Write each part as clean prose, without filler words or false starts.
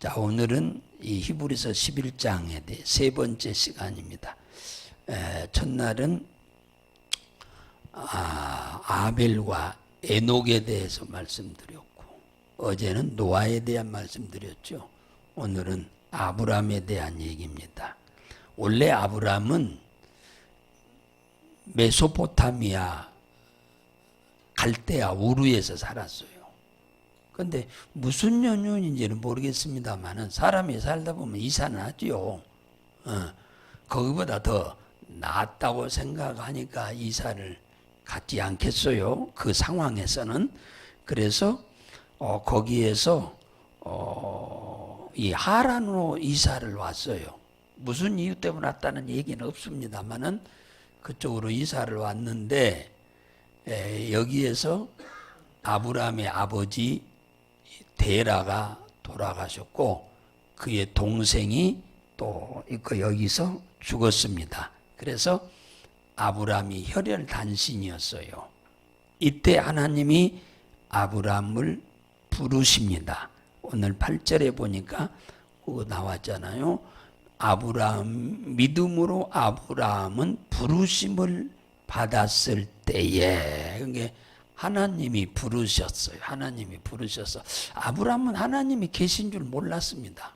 자, 오늘은 이 히브리서 11장에 대해 세 번째 시간입니다. 첫날은 아벨과 에녹에 대해서 말씀드렸고, 어제는 노아에 대한 말씀드렸죠. 오늘은 아브람에 대한 얘기입니다. 원래 아브람은 메소포타미아 갈대아 우르에서 살았어요. 근데 무슨 연유인지는 모르겠습니다만은 사람이 살다 보면 이사는 하죠. 거기보다 더 낫다고 생각하니까 이사를 갖지 않겠어요. 그 상황에서는. 그래서 거기에서 이 하란으로 이사를 왔어요. 무슨 이유 때문에 왔다는 얘기는 없습니다만은 그쪽으로 이사를 왔는데, 여기에서 아브람의 아버지 데라가 돌아가셨고 그의 동생이 또 있고 여기서 죽었습니다. 그래서 아브람이 혈혈단신이었어요. 이때 하나님이 아브람을 부르십니다. 오늘 8절에 보니까 그거 나왔잖아요. 믿음으로 아브람은 부르심을 받았을 때에, 그게 하나님이 부르셨어요. 하나님이 부르셔서. 아브람은 하나님이 계신 줄 몰랐습니다.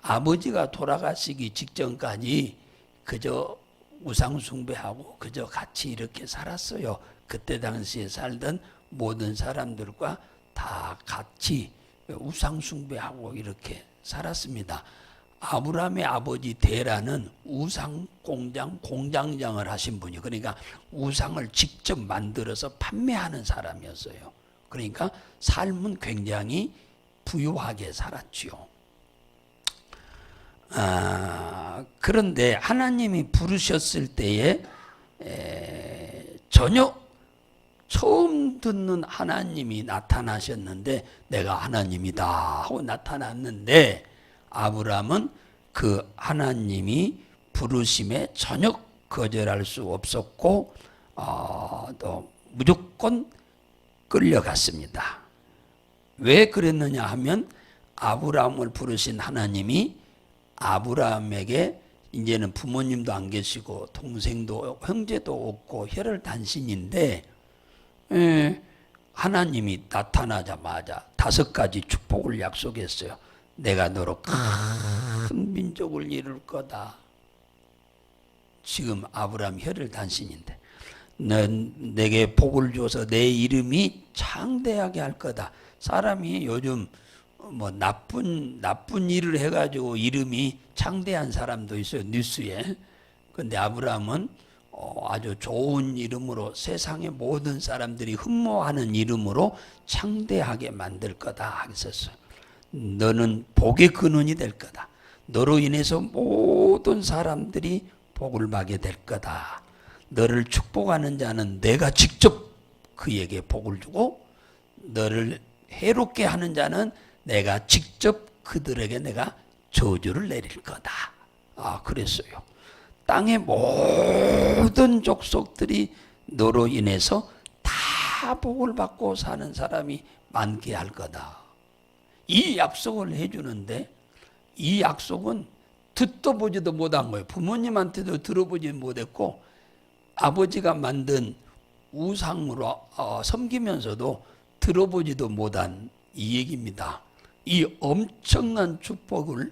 아버지가 돌아가시기 직전까지 그저 우상숭배하고 그저 같이 이렇게 살았어요. 그때 당시에 살던 모든 사람들과 다 같이 우상숭배하고 이렇게 살았습니다. 아브람의 아버지 데라는 우상 공장장을 하신 분이요. 그러니까 우상을 직접 만들어서 판매하는 사람이었어요. 그러니까 삶은 굉장히 부유하게 살았지요. 그런데 하나님이 부르셨을 때에 전혀 처음 듣는 하나님이 나타나셨는데, 내가 하나님이다 하고 나타났는데, 아브람은 그 하나님이 부르심에 전혀 거절할 수 없었고 또 무조건 끌려갔습니다. 왜 그랬느냐 하면, 아브람을 부르신 하나님이 아브람에게 이제는 부모님도 안 계시고 동생도 형제도 없고 혈혈단신인데, 하나님이 나타나자마자 5가지 축복을 약속했어요. 내가 너로 큰 민족을 이룰 거다. 지금 아브람 혈혈단신인데, 넌 내게 복을 줘서 내 이름이 창대하게 할 거다. 사람이 요즘 뭐 나쁜 일을 해가지고 이름이 창대한 사람도 있어요, 뉴스에. 근데 아브람은 아주 좋은 이름으로, 세상의 모든 사람들이 흠모하는 이름으로 창대하게 만들 거다 했었어요. 너는 복의 근원이 될 거다. 너로 인해서 모든 사람들이 복을 받게 될 거다. 너를 축복하는 자는 내가 직접 그에게 복을 주고, 너를 해롭게 하는 자는 내가 직접 그들에게 내가 저주를 내릴 거다. 그랬어요. 땅의 모든 족속들이 너로 인해서 다 복을 받고 사는 사람이 많게 할 거다. 이 약속을 해주는데, 이 약속은 듣도 보지도 못한 거예요. 부모님한테도 들어보지 못했고, 아버지가 만든 우상으로 섬기면서도 들어보지도 못한 이 얘기입니다. 이 엄청난 축복을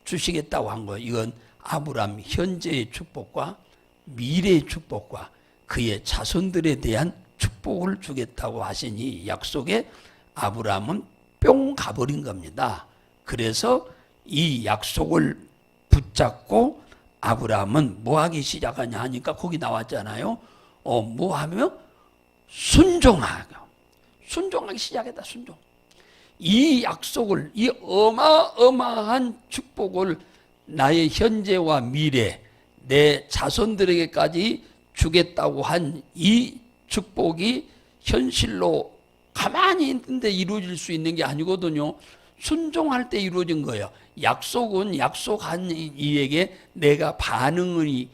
주시겠다고 한 거예요. 이건 아브람 현재의 축복과 미래의 축복과 그의 자손들에 대한 축복을 주겠다고 하신 이 약속에 아브람은 뿅 가버린 겁니다. 그래서 이 약속을 붙잡고 아브람은 뭐 하기 시작하냐 하니까 거기 나왔잖아요. 뭐 하며? 순종하기 시작했다. 순종. 이 약속을, 이 어마어마한 축복을 나의 현재와 미래, 내 자손들에게까지 주겠다고 한 이 축복이 현실로 가만히 있는데 이루어질 수 있는 게 아니거든요. 순종할 때 이루어진 거예요. 약속은 약속한 이에게 내가 반응을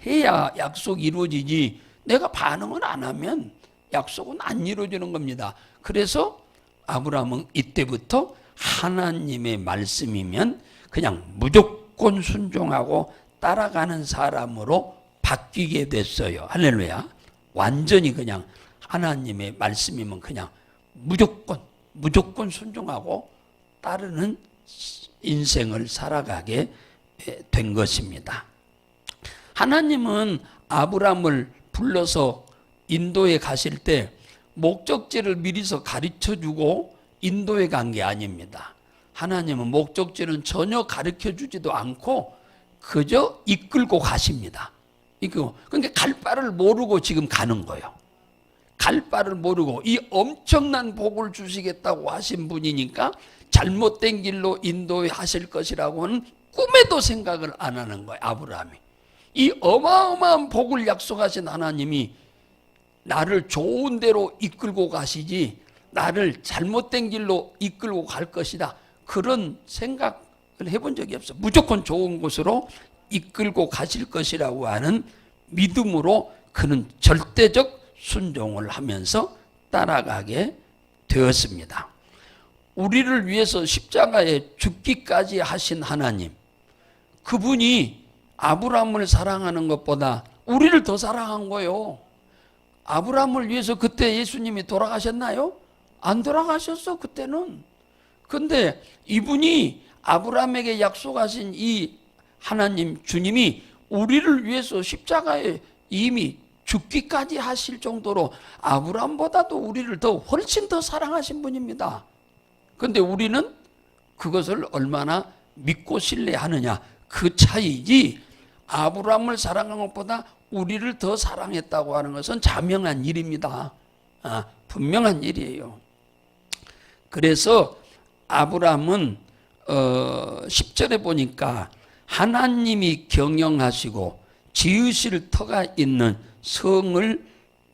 해야 약속이 이루어지지, 내가 반응을 안 하면 약속은 안 이루어지는 겁니다. 그래서 아브라함은 이때부터 하나님의 말씀이면 그냥 무조건 순종하고 따라가는 사람으로 바뀌게 됐어요. 할렐루야. 완전히 그냥 하나님의 말씀이면 그냥 무조건 순종하고 따르는 인생을 살아가게 된 것입니다. 하나님은 아브라함을 불러서 인도에 가실 때 목적지를 미리서 가르쳐주고 인도에 간 게 아닙니다. 하나님은 목적지는 전혀 가르쳐주지도 않고 그저 이끌고 가십니다. 그러니까 갈 바를 모르고 지금 가는 거예요. 갈 바를 모르고 이 엄청난 복을 주시겠다고 하신 분이니까 잘못된 길로 인도하실 것이라고는 꿈에도 생각을 안 하는 거예요. 아브라함이. 이 어마어마한 복을 약속하신 하나님이 나를 좋은 데로 이끌고 가시지 나를 잘못된 길로 이끌고 갈 것이다, 그런 생각을 해본 적이 없어. 무조건 좋은 곳으로 이끌고 가실 것이라고 하는 믿음으로 그는 절대적 순종을 하면서 따라가게 되었습니다. 우리를 위해서 십자가에 죽기까지 하신 하나님, 그분이 아브라함을 사랑하는 것보다 우리를 더 사랑한 거예요. 아브라함을 위해서 그때 예수님이 돌아가셨나요? 안 돌아가셨어, 그때는. 근데 이분이 아브라함에게 약속하신 이 하나님, 주님이 우리를 위해서 십자가에 이미 죽기까지 하실 정도로 아브라함보다도 우리를 훨씬 더 사랑하신 분입니다. 근데 우리는 그것을 얼마나 믿고 신뢰하느냐, 그 차이지, 아브라함을 사랑한 것보다 우리를 더 사랑했다고 하는 것은 자명한 일입니다. 분명한 일이에요. 그래서 아브라함은 10절에 보니까 하나님이 경영하시고 지으실 터가 있는 성을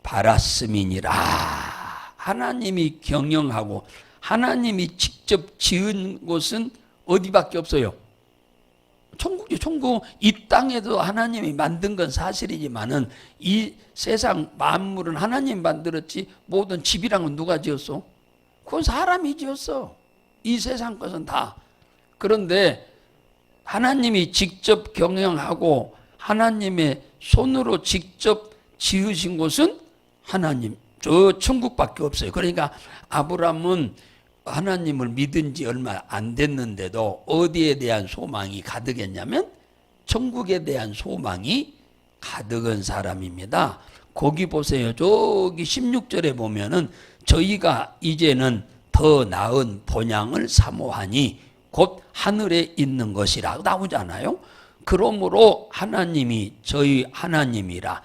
바랐음이니라. 하나님이 경영하고 하나님이 직접 지은 곳은 어디밖에 없어요? 천국이죠. 천국. 이 땅에도 하나님이 만든 건 사실이지만은 이 세상 만물은 하나님이 만들었지, 모든 집이랑은 누가 지었어? 그건 사람이 지었어. 이 세상 것은 다. 그런데 하나님이 직접 경영하고 하나님의 손으로 직접 지으신 곳은 하나님, 저 천국밖에 없어요. 그러니까 아브라함은 하나님을 믿은 지 얼마 안 됐는데도 어디에 대한 소망이 가득했냐면 천국에 대한 소망이 가득한 사람입니다. 거기 보세요. 저기 16절에 보면은 저희가 이제는 더 나은 본향을 사모하니 곧 하늘에 있는 것이라 나오잖아요. 그러므로 하나님이 저희 하나님이라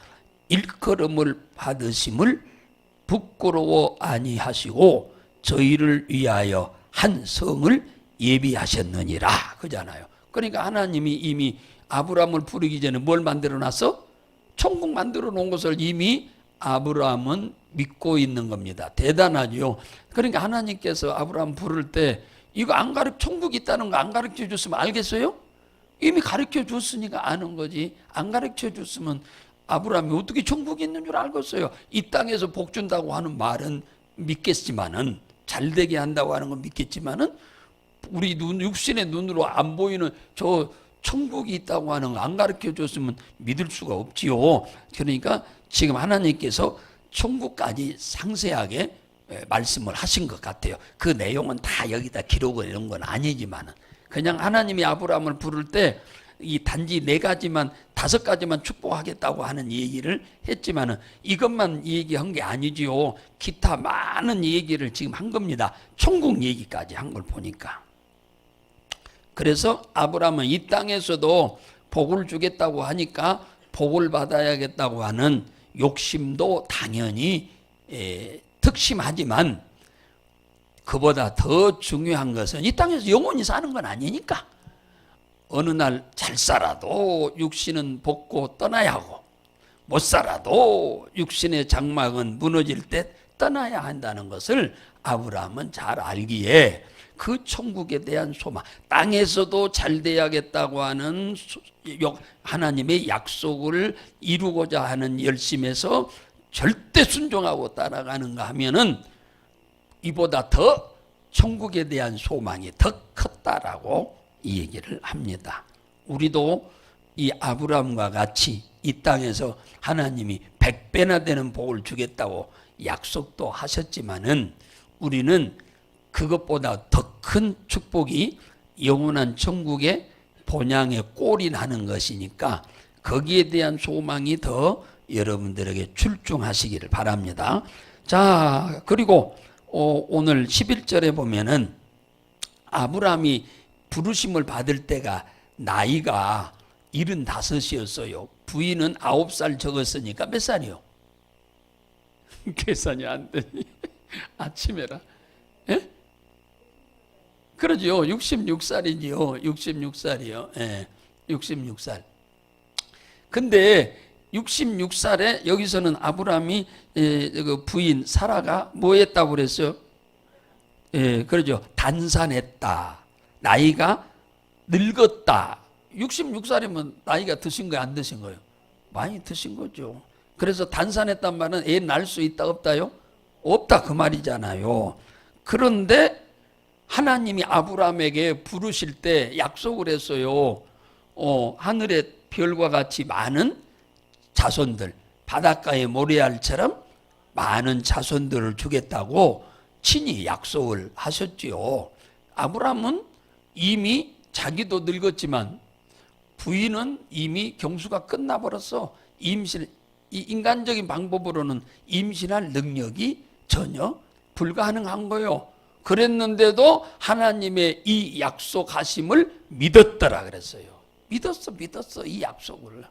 일컬음을 받으심을 부끄러워 아니하시고 저희를 위하여 한 성을 예비하셨느니라, 그잖아요. 그러니까 하나님이 이미 아브라함을 부르기 전에 뭘 만들어 놨어? 천국 만들어 놓은 것을 이미 아브라함은 믿고 있는 겁니다. 대단하죠. 그러니까 하나님께서 아브라함 부를 때 이거 천국 있다는 거 안 가르쳐 줬으면 알겠어요? 이미 가르쳐 줬으니까 아는 거지. 안 가르쳐 줬으면 아브라함이 어떻게 천국이 있는 줄 알겠어요? 이 땅에서 복 준다고 하는 말은 믿겠지만은, 잘 되게 한다고 하는 건 믿겠지만은, 우리 육신의 눈으로 안 보이는 저 천국이 있다고 하는 거 안 가르쳐 줬으면 믿을 수가 없지요. 그러니까 지금 하나님께서 천국까지 상세하게 말씀을 하신 것 같아요. 그 내용은 다 여기다 기록을 이런 건 아니지만은, 그냥 하나님이 아브라함을 부를 때 이 단지 4가지만 5가지만 축복하겠다고 하는 얘기를 했지만은 이것만 얘기한 게 아니지요. 기타 많은 얘기를 지금 한 겁니다. 천국 얘기까지 한 걸 보니까. 그래서 아브라함은 이 땅에서도 복을 주겠다고 하니까 복을 받아야겠다고 하는 욕심도 당연히 특심하지만, 그보다 더 중요한 것은 이 땅에서 영원히 사는 건 아니니까 어느 날 잘 살아도 육신은 벗고 떠나야 하고 못 살아도 육신의 장막은 무너질 때 떠나야 한다는 것을 아브라함은 잘 알기에 그 천국에 대한 소망, 땅에서도 잘 돼야겠다고 하는 하나님의 약속을 이루고자 하는 열심에서 절대 순종하고 따라가는가 하면은 이보다 더 천국에 대한 소망이 더 컸다라고 이 얘기를 합니다. 우리도 이 아브라함과 같이 이 땅에서 하나님이 100배나 되는 복을 주겠다고 약속도 하셨지만은 우리는 그것보다 더 큰 축복이 영원한 천국의 본향에 꼴이 나는 것이니까 거기에 대한 소망이 더 여러분들에게 출중하시기를 바랍니다. 자, 그리고 오늘 11절에 보면은 아브라함이 부르심을 받을 때가 나이가 75이었어요. 부인은 9살 적었으니까 몇 살이요? 계산이 안 되니 아침에라. 예? 그러죠. 66살이지요. 66살이요. 예, 66살. 근데 66살에 여기서는 아브라함이 그 부인 사라가 뭐 했다고 그랬어요? 예, 그러죠. 단산했다. 나이가 늙었다. 66살이면 나이가 드신 거예요? 안 드신 거예요? 많이 드신 거죠. 그래서 단산했단 말은 애 낳을 수 있다 없다요? 없다 그 말이잖아요. 그런데 하나님이 아브라함에게 부르실 때 약속을 했어요. 하늘의 별과 같이 많은 자손들, 바닷가의 모래알처럼 많은 자손들을 주겠다고 친히 약속을 하셨지요. 아브라함은 이미 자기도 늙었지만 부인은 이미 경수가 끝나버렸어. 임신, 이 인간적인 방법으로는 임신할 능력이 전혀 불가능한 거예요. 그랬는데도 하나님의 이 약속하심을 믿었더라 그랬어요. 믿었어 이 약속을.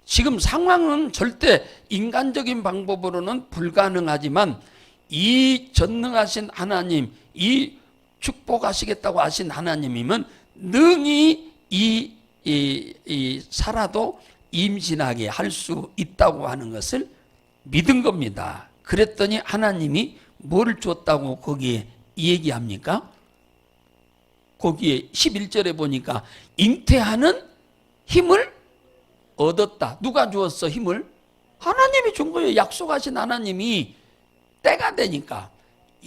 지금 상황은 절대 인간적인 방법으로는 불가능하지만 이 전능하신 하나님, 이 축복하시겠다고 하신 하나님이면 능히 이 사라도 임신하게 할 수 있다고 하는 것을 믿은 겁니다. 그랬더니 하나님이 뭘 줬다고 거기에 얘기합니까? 거기에 11절에 보니까 잉태하는 힘을 얻었다. 누가 주었어 힘을? 하나님이 준 거예요. 약속하신 하나님이 때가 되니까.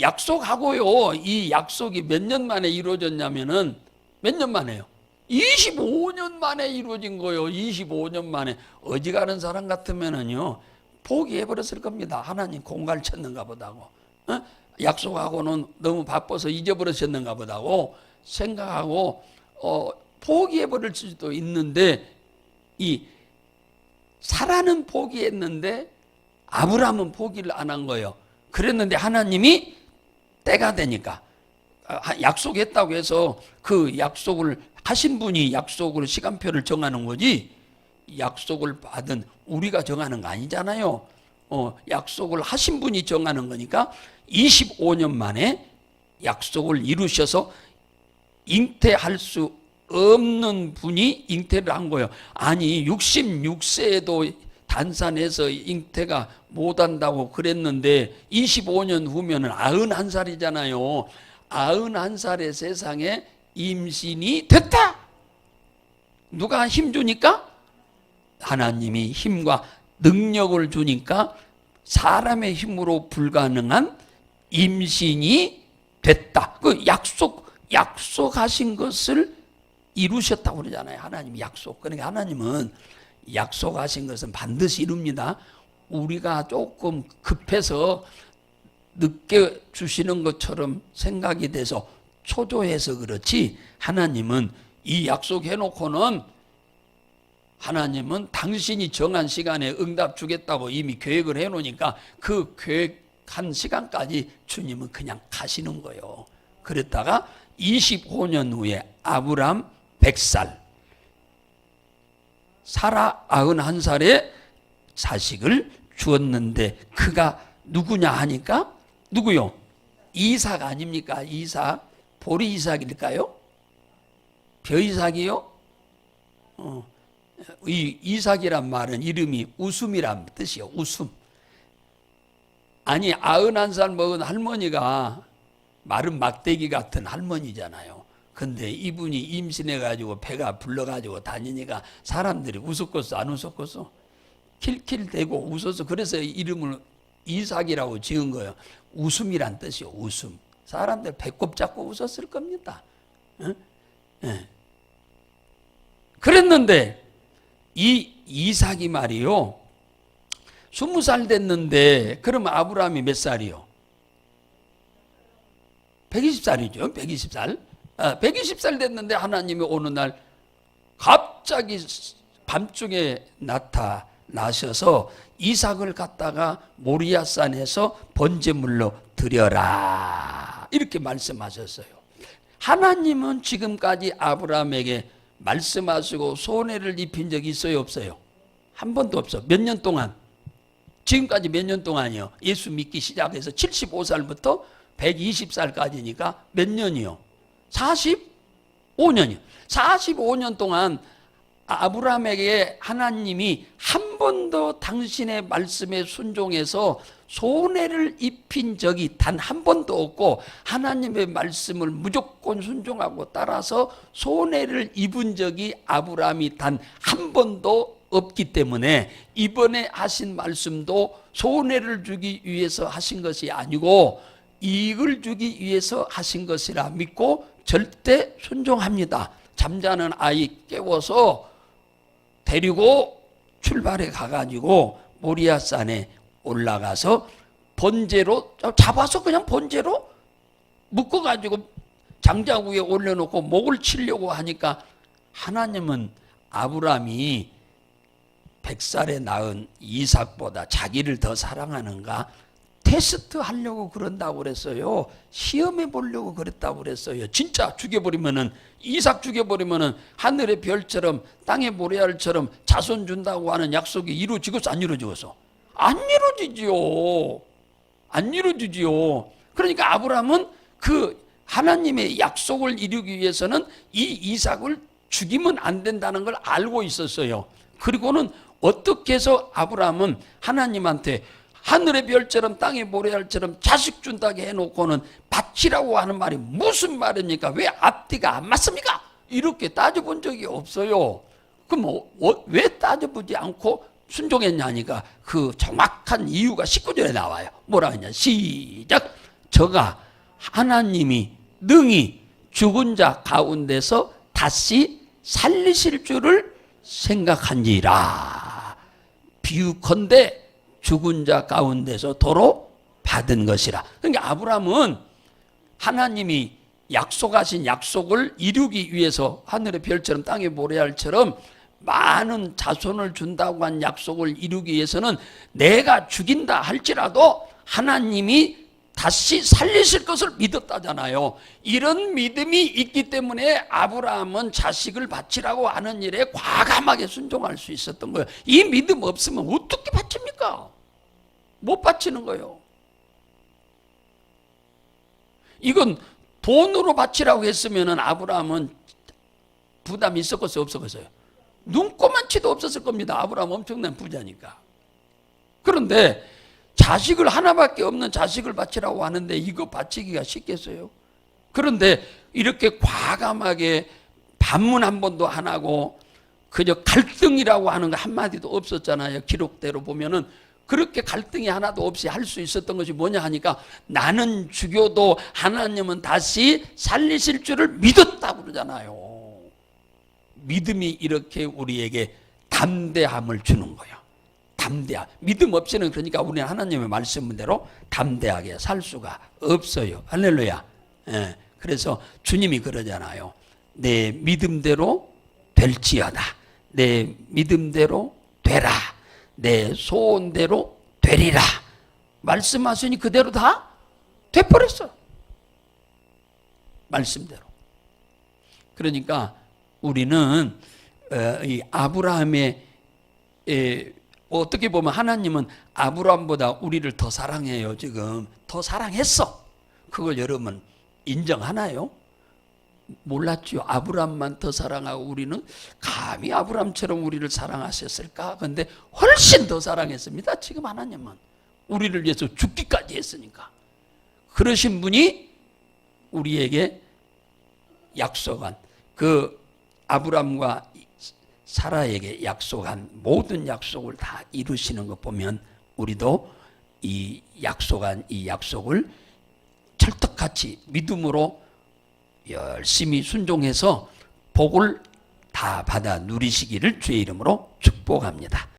약속하고요. 이 약속이 몇 년 만에 이루어졌냐면은 몇 년 만에요? 25년 만에 이루어진 거예요. 25년 만에. 어지간한 사람 같으면은요 포기해버렸을 겁니다. 하나님 공갈 쳤는가 보다고. 약속하고는 너무 바빠서 잊어버리셨는가 보다고 생각하고 포기해버릴 수도 있는데 이 사라는 포기했는데 아브라함은 포기를 안 한 거예요. 그랬는데 하나님이 때가 되니까 약속했다고 해서 그 약속을 하신 분이 약속을 시간표를 정하는 거지 약속을 받은 우리가 정하는 거 아니잖아요. 약속을 하신 분이 정하는 거니까 25년 만에 약속을 이루셔서 잉태할 수 없는 분이 잉태를 한 거예요. 아니 66세에도 단산해서 잉태가 못한다고 그랬는데 25년 후면은 91살이잖아요. 91살의 세상에 임신이 됐다. 누가 힘 주니까? 하나님이 힘과 능력을 주니까 사람의 힘으로 불가능한 임신이 됐다. 그 약속하신 것을 이루셨다고 그러잖아요. 하나님이 약속. 그러니까 하나님은 약속하신 것은 반드시 이룹니다. 우리가 조금 급해서 늦게 주시는 것처럼 생각이 돼서 초조해서 그렇지 하나님은 이 약속해놓고는 하나님은 당신이 정한 시간에 응답 주겠다고 이미 계획을 해놓으니까 그 계획한 시간까지 주님은 그냥 가시는 거예요. 그랬다가 25년 후에 아브람 100살, 사라 91살에 자식을 주었는데 그가 누구냐 하니까 누구요? 이삭 아닙니까? 이삭. 보리 이삭일까요? 벼 이삭이요? 이 이삭이란 말은 이름이 웃음이란 뜻이요. 웃음. 아니 91살 먹은 할머니가 마른 막대기 같은 할머니잖아요. 근데 이분이 임신해가지고 배가 불러가지고 다니니까 사람들이 웃었겠어 안 웃었겠어? 킬킬대고 웃어서 그래서 이름을 이삭이라고 지은 거예요. 웃음이란 뜻이요. 웃음. 사람들 배꼽 잡고 웃었을 겁니다. 응? 예. 그랬는데 이 이삭이 말이요, 20살 됐는데, 그러면 아브라함이 몇 살이요? 120살이죠. 120살. 120살 됐는데 하나님이 어느 날 갑자기 밤중에 나타나셔서 이삭을 갖다가 모리아산에서 번제물로 드려라, 이렇게 말씀하셨어요. 하나님은 지금까지 아브라함에게 말씀하시고 손해를 입힌 적이 있어요, 없어요? 한 번도 없어. 몇 년 동안? 지금까지 몇 년 동안이요? 예수 믿기 시작해서 75살부터 120살까지니까 몇 년이요? 45년이요. 45년 동안 아브라함에게 하나님이 한 번도 당신의 말씀에 순종해서 손해를 입힌 적이 단 한 번도 없고, 하나님의 말씀을 무조건 순종하고 따라서 손해를 입은 적이 아브라함이 단 한 번도 없기 때문에 이번에 하신 말씀도 손해를 주기 위해서 하신 것이 아니고 이익을 주기 위해서 하신 것이라 믿고 절대 순종합니다. 잠자는 아이 깨워서 데리고 출발해 가가지고 모리아산에 올라가서 번제로 잡아서 그냥 번제로 묶어가지고 장작 위에 올려놓고 목을 치려고 하니까 하나님은 아브라함이 100살에 낳은 이삭보다 자기를 더 사랑하는가 테스트 하려고 그런다고 그랬어요. 시험해 보려고 그랬다고 그랬어요. 진짜 죽여버리면은, 이삭 죽여버리면은 하늘의 별처럼 땅의 모래알처럼 자손 준다고 하는 약속이 이루어지겠어, 안 이루어지겠어? 안 이루어지지요. 안 이루어지지요. 그러니까 아브라함은 그 하나님의 약속을 이루기 위해서는 이 이삭을 죽이면 안 된다는 걸 알고 있었어요. 그리고는 어떻게 해서 아브라함은 하나님한테 하늘의 별처럼 땅의 모래알처럼 자식 준다고 해놓고는 바치라고 하는 말이 무슨 말입니까? 왜 앞뒤가 안 맞습니까? 이렇게 따져본 적이 없어요. 그럼 왜 따져보지 않고 순종했냐니까 그 정확한 이유가 19절에 나와요. 뭐라 하냐? 시작. 저가 하나님이 능히 죽은 자 가운데서 다시 살리실 줄을 생각한지라. 비유컨대 죽은 자 가운데서 도로 받은 것이라. 그러니까 아브라함은 하나님이 약속하신 약속을 이루기 위해서 하늘의 별처럼 땅의 모래알처럼 많은 자손을 준다고 한 약속을 이루기 위해서는 내가 죽인다 할지라도 하나님이 다시 살리실 것을 믿었다잖아요. 이런 믿음이 있기 때문에 아브라함은 자식을 바치라고 하는 일에 과감하게 순종할 수 있었던 거예요. 이 믿음 없으면 어떻게 바칩니까? 못 바치는 거예요. 이건 돈으로 바치라고 했으면 아브라함은 부담이 있었겠어요, 없었겠어요? 눈꼬만치도 없었을 겁니다. 아브라함 엄청난 부자니까. 그런데 자식을 하나밖에 없는 자식을 바치라고 하는데 이거 바치기가 쉽겠어요? 그런데 이렇게 과감하게 반문 한 번도 안 하고 그저 갈등이라고 하는 거 한마디도 없었잖아요. 기록대로 보면은 그렇게 갈등이 하나도 없이 할 수 있었던 것이 뭐냐 하니까 나는 죽여도 하나님은 다시 살리실 줄을 믿었다고 그러잖아요. 믿음이 이렇게 우리에게 담대함을 주는 거예요. 담대함. 믿음 없이는 그러니까 우리는 하나님의 말씀대로 담대하게 살 수가 없어요. 할렐루야. 예. 그래서 주님이 그러잖아요. 내 믿음대로 될지어다. 내 믿음대로 되라. 내 소원대로 되리라. 말씀하시니 그대로 다 돼버렸어. 말씀대로. 그러니까 우리는 이 아브라함의 어떻게 보면 하나님은 아브라함보다 우리를 더 사랑해요. 지금 더 사랑했어. 그걸 여러분 인정하나요? 몰랐죠. 아브라함만 더 사랑하고 우리는 감히 아브라함처럼 우리를 사랑하셨을까? 그런데 훨씬 더 사랑했습니다. 지금 하나님은 우리를 위해서 죽기까지 했으니까. 그러신 분이 우리에게 약속한 그 아브라함과 사라에게 약속한 모든 약속을 다 이루시는 것 보면 우리도 이 약속한 이 약속을 찰떡같이 믿음으로 열심히 순종해서 복을 다 받아 누리시기를 주의 이름으로 축복합니다.